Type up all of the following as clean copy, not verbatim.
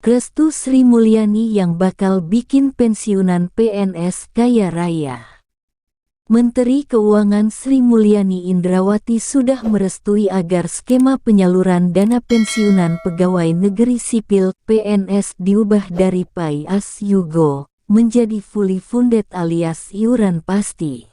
Restu Sri Mulyani yang bakal bikin pensiunan PNS kaya raya. Menteri Keuangan Sri Mulyani Indrawati sudah merestui agar skema penyaluran dana pensiunan pegawai negeri sipil (PNS) diubah dari Pay As You Go menjadi fully funded alias iuran pasti.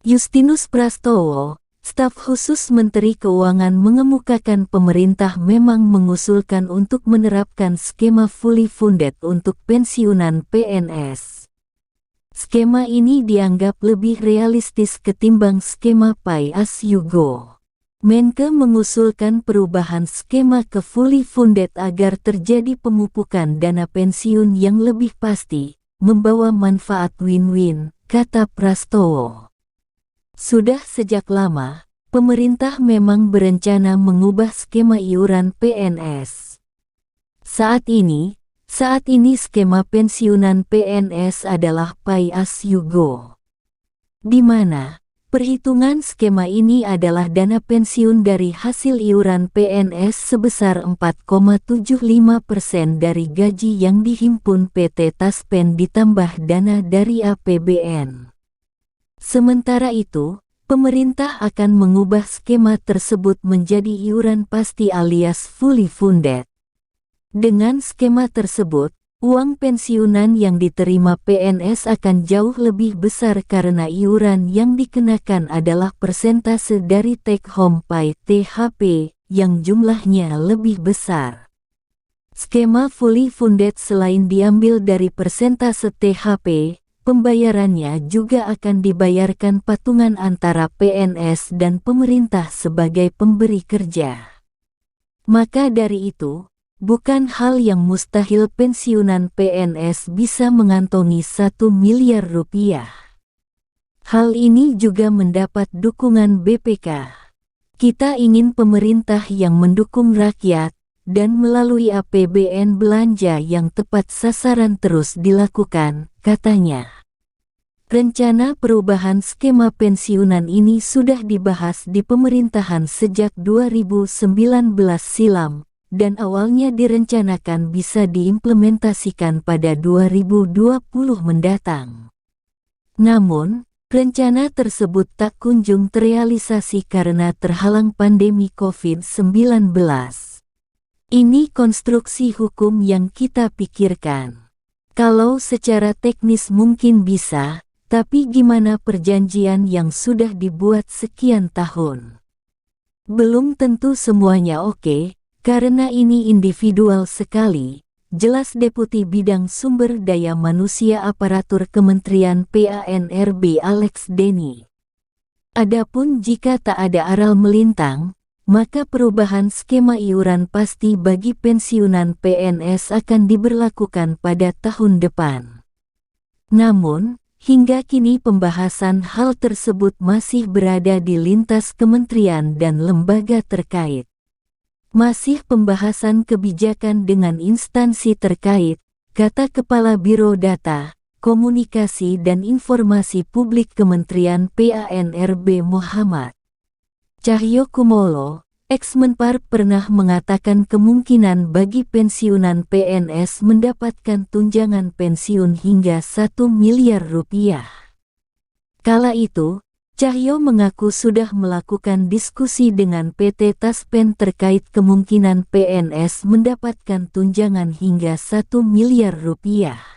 Justinus Prastowo, staf khusus Menteri Keuangan, mengemukakan pemerintah memang mengusulkan untuk menerapkan skema fully funded untuk pensiunan PNS. Skema ini dianggap lebih realistis ketimbang skema Pay As You Go. Menke mengusulkan perubahan skema ke fully funded agar terjadi pemupukan dana pensiun yang lebih pasti, membawa manfaat win-win, kata Prastowo. Sudah sejak lama, pemerintah memang berencana mengubah skema iuran PNS. Saat ini skema pensiunan PNS adalah Pay As You Go, di mana perhitungan skema ini adalah dana pensiun dari hasil iuran PNS sebesar 4,75% dari gaji yang dihimpun PT Taspen ditambah dana dari APBN. Sementara itu, pemerintah akan mengubah skema tersebut menjadi iuran pasti alias fully funded. Dengan skema tersebut, uang pensiunan yang diterima PNS akan jauh lebih besar karena iuran yang dikenakan adalah persentase dari take home pay (THP) yang jumlahnya lebih besar. Skema fully funded selain diambil dari persentase THP, pembayarannya juga akan dibayarkan patungan antara PNS dan pemerintah sebagai pemberi kerja. Maka dari itu, bukan hal yang mustahil pensiunan PNS bisa mengantongi 1 miliar rupiah. Hal ini juga mendapat dukungan BPK. Kita ingin pemerintah yang mendukung rakyat, dan melalui APBN belanja yang tepat sasaran terus dilakukan, katanya. Rencana perubahan skema pensiunan ini sudah dibahas di pemerintahan sejak 2019 silam, dan awalnya direncanakan bisa diimplementasikan pada 2020 mendatang. Namun, rencana tersebut tak kunjung terrealisasi karena terhalang pandemi COVID-19. Ini konstruksi hukum yang kita pikirkan. Kalau secara teknis mungkin bisa, tapi gimana perjanjian yang sudah dibuat sekian tahun? Belum tentu semuanya oke. Karena ini individual sekali, jelas Deputi Bidang Sumber Daya Manusia Aparatur Kementerian PANRB Alex Denny. Adapun jika tak ada aral melintang, maka perubahan skema iuran pasti bagi pensiunan PNS akan diberlakukan pada tahun depan. Namun, hingga kini pembahasan hal tersebut masih berada di lintas kementerian dan lembaga terkait. Masih pembahasan kebijakan dengan instansi terkait, kata Kepala Biro Data, Komunikasi dan Informasi Publik Kementerian PANRB Muhammad Cahyokumolo. Ex-Menpar pernah mengatakan kemungkinan bagi pensiunan PNS mendapatkan tunjangan pensiun hingga 1 miliar rupiah. Kala itu, Cahyo mengaku sudah melakukan diskusi dengan PT Taspen terkait kemungkinan PNS mendapatkan tunjangan hingga 1 miliar rupiah.